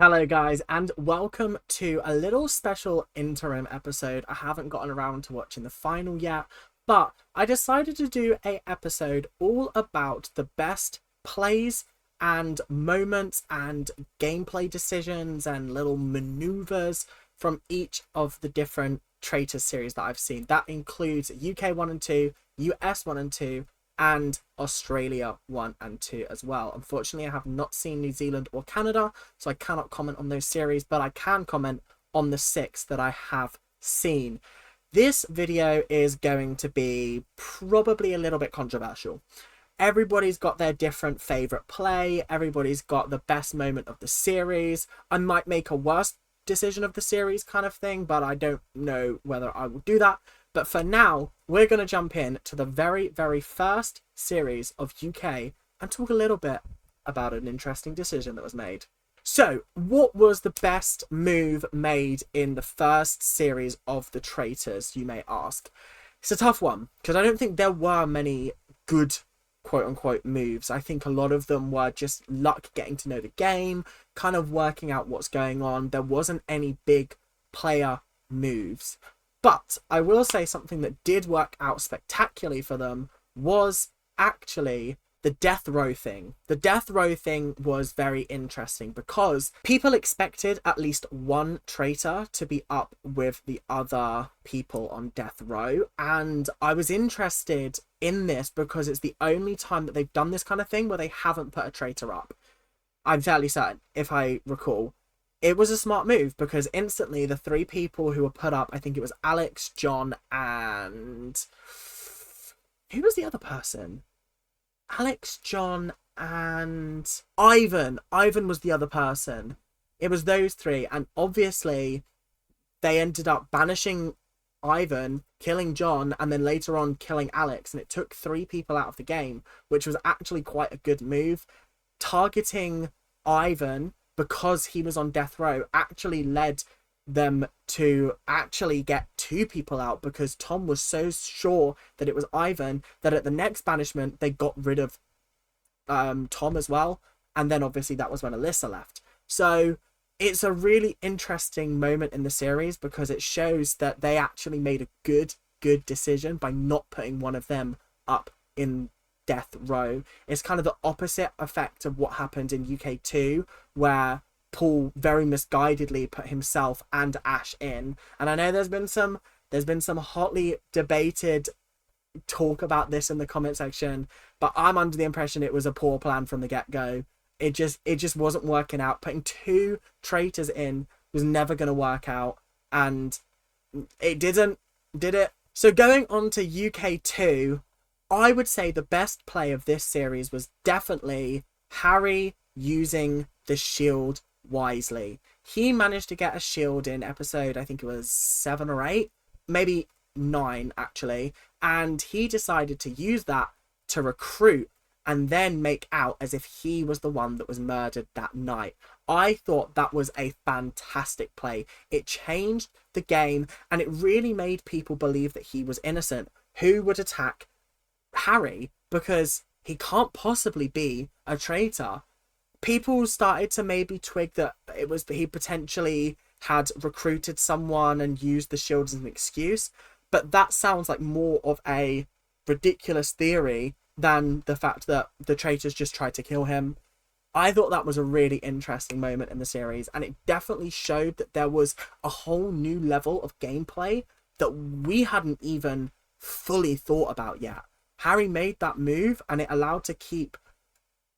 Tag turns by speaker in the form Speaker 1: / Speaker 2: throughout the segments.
Speaker 1: Hello guys, and welcome to a little special interim episode. I haven't gotten around to watching the final yet, but I decided to do a episode all about the best plays and moments and gameplay decisions and little maneuvers from each of the different Traitors series that I've seen. That includes UK 1 and 2, US 1 and 2, and Australia 1 and 2 as well. Unfortunately, I have not seen New Zealand or Canada, so I cannot comment on those series, but I can comment on the 6 that I have seen. This video is going to be probably a little bit controversial. Everybody's got their different favourite play, everybody's got the best moment of the series. I might make a worse decision of the series kind of thing, but I don't know whether I will do that. But for now, we're going to jump in to the very first series of UK and talk a little bit about an interesting decision that was made. So, what was the best move made in the first series of the Traitors, you may ask? It's a tough one, because I don't think there were many good quote-unquote moves. I think a lot of them were just luck getting to know the game, kind of working out what's going on. There wasn't any big player moves. But I will say something that did work out spectacularly for them was actually the death row thing. The death row thing was very interesting because people expected at least one traitor to be up with the other people on death row. And I was interested in this because it's the only time that they've done this kind of thing where they haven't put a traitor up. I'm fairly certain, if I recall. It was a smart move because instantly the 3 people who were put up, I think it was Alex, John, and... who was the other person? Alex, John, and Ivan. Ivan was the other person. It was those 3, and obviously they ended up banishing Ivan, killing John, and then later on killing Alex, and it took 3 people out of the game, which was actually quite a good move. Targeting Ivan because he was on death row actually led them to actually get 2 people out because Tom was so sure that it was Ivan that at the next banishment they got rid of Tom as well, and then obviously that was when Alyssa left. So it's a really interesting moment in the series because it shows that they actually made a good decision by not putting one of them up in death row. It's kind of the opposite effect of what happened in UK2, where Paul very misguidedly put himself and Ash in. And I know there's been some hotly debated talk about this in the comment section, but I'm under the impression it was a poor plan from the get-go. It just wasn't working out. Putting 2 traitors in was never going to work out, and it didn't, did it? So going on to UK2, I would say the best play of this series was definitely Harry using the shield wisely. He managed to get a shield in episode, I think it was 7 or 8, maybe 9 actually, and he decided to use that to recruit and then make out as if he was the one that was murdered that night. I thought that was a fantastic play. It changed the game and it really made people believe that he was innocent. Who would attack Harry? Because he can't possibly be a traitor. People started to maybe twig that it was he potentially had recruited someone and used the shield as an excuse, but that sounds like more of a ridiculous theory than the fact that the traitors just tried to kill him. I thought that was a really interesting moment in the series, and it definitely showed that there was a whole new level of gameplay that we hadn't even fully thought about yet. Harry made that move and it allowed to keep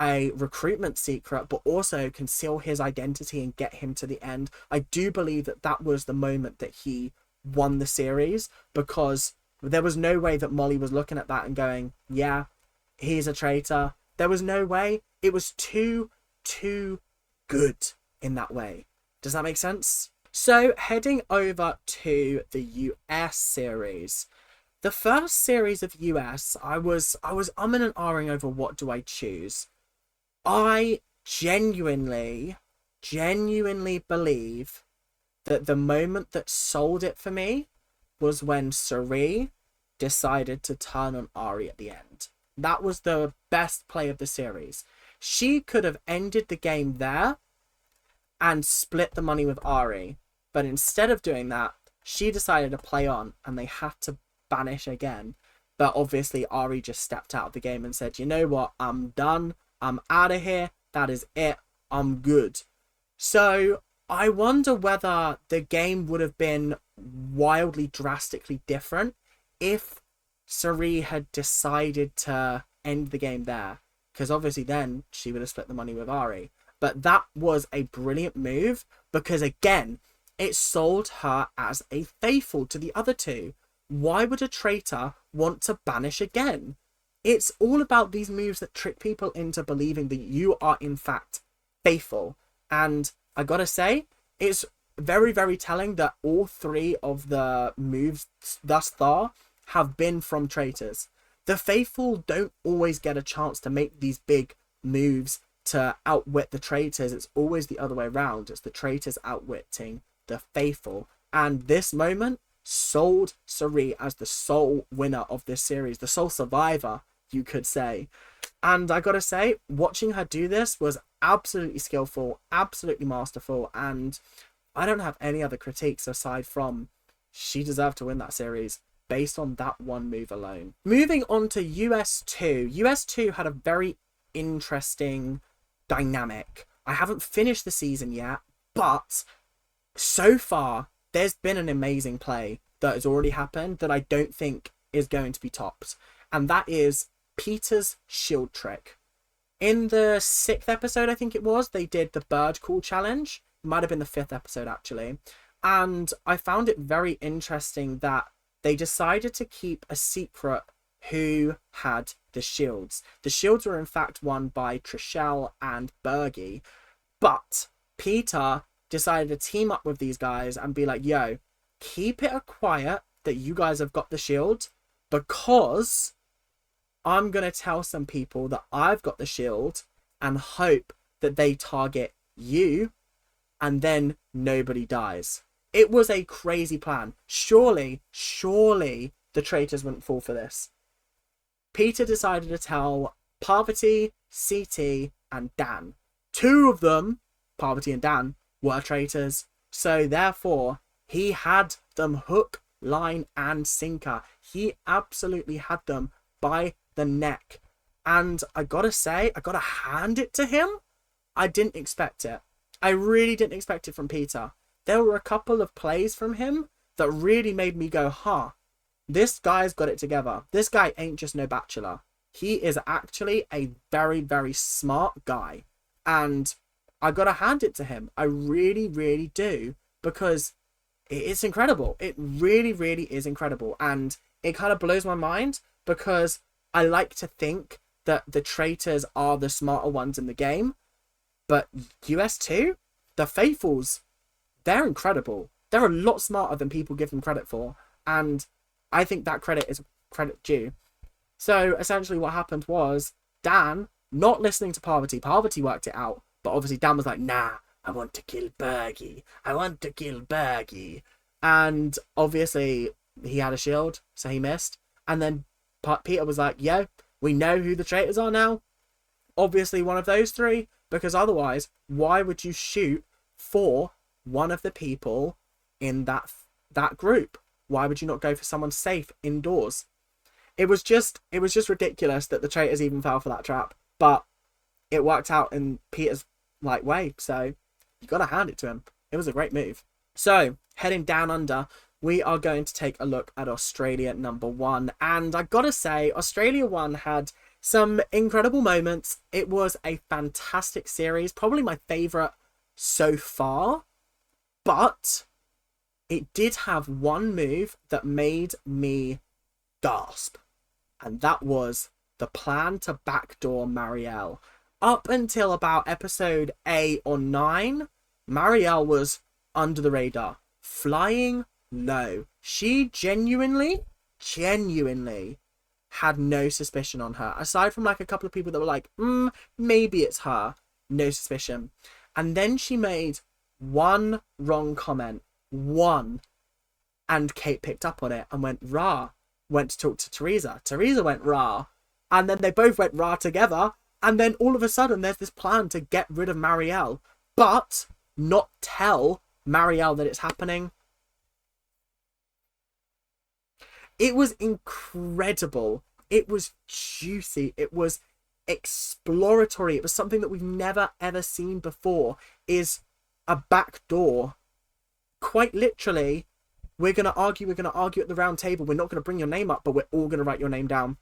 Speaker 1: a recruitment secret, but also conceal his identity and get him to the end. I do believe that that was the moment that he won the series, because there was no way that Molly was looking at that and going, yeah, he's a traitor. There was no way. It was too good in that way. Does that make sense? So heading over to the US series. The first series of US, I was umming and ahhing over what do I choose. I genuinely believe that the moment that sold it for me was when Sari decided to turn on Ari at the end. That was the best play of the series. She could have ended the game there, and split the money with Ari. But instead of doing that, she decided to play on, and they had to banish again. But obviously, Ari just stepped out of the game and said, you know what, I'm done. I'm out of here. That is it. I'm good. So I wonder whether the game would have been wildly, drastically different if Sari had decided to end the game there. Because obviously then she would have split the money with Ari. But that was a brilliant move because, again, it sold her as a faithful to the other two. Why would a traitor want to banish again? It's all about these moves that trick people into believing that you are in fact faithful. And I gotta say, it's very, very telling that all three of the moves thus far have been from traitors. The faithful don't always get a chance to make these big moves to outwit the traitors. It's always the other way around. It's the traitors outwitting the faithful. And this moment sold Sari as the sole winner of this series, the sole survivor, you could say. And I gotta say, watching her do this was absolutely skillful, absolutely masterful, and I don't have any other critiques aside from she deserved to win that series based on that one move alone. Moving on to US2. US2 had a very interesting dynamic. I haven't finished the season yet, but so far there's been an amazing play that has already happened that I don't think is going to be topped, and that is Peter's shield trick. In the 6th episode, I think it was, they did the bird call challenge. It might have been the 5th episode actually, and I found it very interesting that they decided to keep a secret who had the shields. The shields were in fact won by Trishelle and Bergie, but Peter decided to team up with these guys and be like, yo, keep it a quiet that you guys have got the shield, because I'm going to tell some people that I've got the shield and hope that they target you, and then nobody dies. It was a crazy plan. Surely the traitors wouldn't fall for this. Peter decided to tell Parvati, CT, and Dan. 2 of them, Parvati and Dan, were traitors. So therefore, he had them hook, line, and sinker. He absolutely had them by the neck. And I gotta say, I gotta hand it to him. I didn't expect it. I really didn't expect it from Peter. There were a couple of plays from him that really made me go, huh, this guy's got it together. This guy ain't just no bachelor. He is actually a very, very smart guy. And I gotta hand it to him. I really, really do. Because it's incredible. It really, really is incredible. And it kind of blows my mind because I like to think that the traitors are the smarter ones in the game. But US2, the faithfuls, they're incredible. They're a lot smarter than people give them credit for. And I think that credit is credit due. So essentially what happened was Dan, not listening to Parvati. Parvati worked it out. But obviously Dan was like, nah, I want to kill Bergie. I want to kill Bergie. And obviously he had a shield, so he missed. And then Peter was like, yo, we know who the traitors are now. Obviously one of those 3. Because otherwise, why would you shoot for one of the people in that group? Why would you not go for someone safe indoors? It was just ridiculous that the traitors even fell for that trap. But it worked out in Peter's way, so you gotta hand it to him. It was a great move. So, heading down under, we are going to take a look at Australia number 1. And I gotta say, Australia 1 had some incredible moments. It was a fantastic series, probably my favourite so far. But it did have one move that made me gasp. And that was the plan to backdoor Marielle. Up until about episode 8 or 9, Marielle was under the radar, flying low. She genuinely had no suspicion on her. Aside from a couple of people that were like, maybe it's her. No suspicion. And then she made one wrong comment. One. And Kate picked up on it and went, rah. Went to talk to Teresa. Teresa went, rah. And then they both went, rah, together. And then all of a sudden, there's this plan to get rid of Marielle. But not tell Marielle that it's happening. It was incredible. It was juicy. It was exploratory. It was something that we've never ever seen before, is a back door. Quite literally, we're going to argue at the round table. We're not going to bring your name up, but we're all going to write your name down.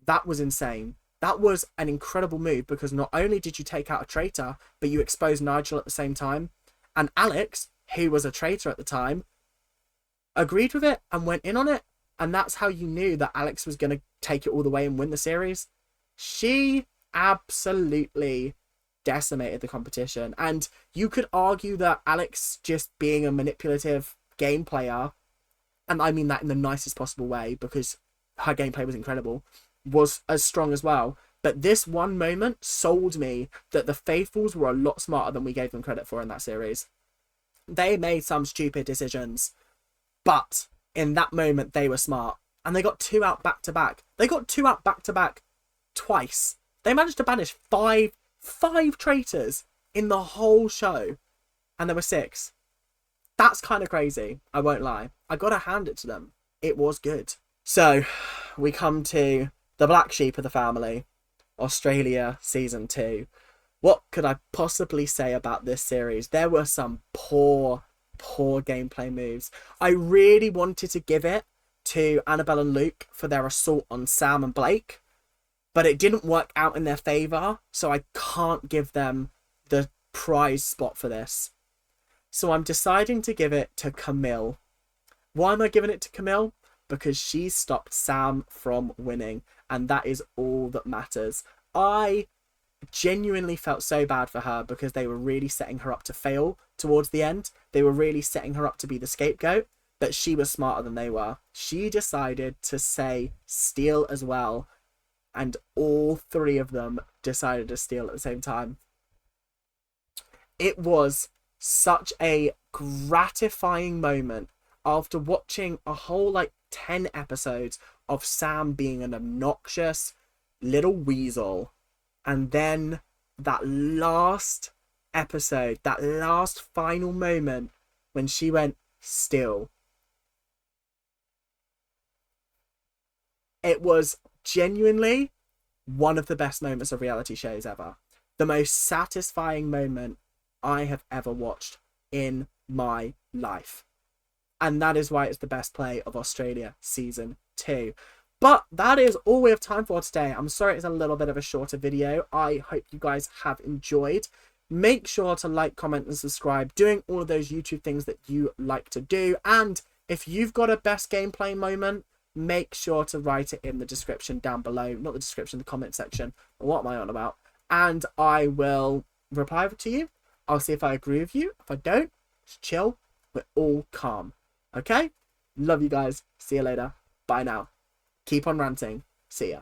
Speaker 1: That was insane. That was an incredible move, because not only did you take out a traitor, but you exposed Nigel at the same time. And Alex, who was a traitor at the time, agreed with it and went in on it. And that's how you knew that Alex was going to take it all the way and win the series. She absolutely decimated the competition. And you could argue that Alex, just being a manipulative game player, and I mean that in the nicest possible way, because her gameplay was incredible, was as strong as well. But this one moment sold me that the Faithfuls were a lot smarter than we gave them credit for in that series. They made some stupid decisions, but in that moment they were smart. And they got 2 out back to back. They got 2 out back to back twice. They managed to banish five traitors in the whole show. And there were 6. That's kind of crazy, I won't lie. I gotta hand it to them. It was good. So, we come to the black sheep of the family, Australia Season 2. What could I possibly say about this series? There were some poor gameplay moves. I really wanted to give it to Annabelle and Luke for their assault on Sam and Blake, but it didn't work out in their favour, so I can't give them the prize spot for this. So I'm deciding to give it to Camille. Why am I giving it to Camille? Because she stopped Sam from winning, and that is all that matters. I genuinely felt so bad for her, because they were really setting her up to fail towards the end. They were really setting her up to be the scapegoat, but she was smarter than they were. She decided to say steal as well, and all 3 of them decided to steal at the same time. It was such a gratifying moment after watching a whole 10 episodes of Sam being an obnoxious little weasel, and then that last episode, that last final moment when she went still. It was genuinely one of the best moments of reality shows ever. The most satisfying moment I have ever watched in my life. And that is why it's the best play of Australia Season 2. But that is all we have time for today. I'm sorry it's a little bit of a shorter video. I hope you guys have enjoyed. Make sure to like, comment, and subscribe, doing all of those YouTube things that you like to do. And if you've got a best gameplay moment, make sure to write it in the description down below. Not the description, the comment section. What am I on about? And I will reply to you. I'll see if I agree with you. If I don't, just chill. We're all calm. Okay? Love you guys. See you later. Bye now. Keep on ranting. See ya.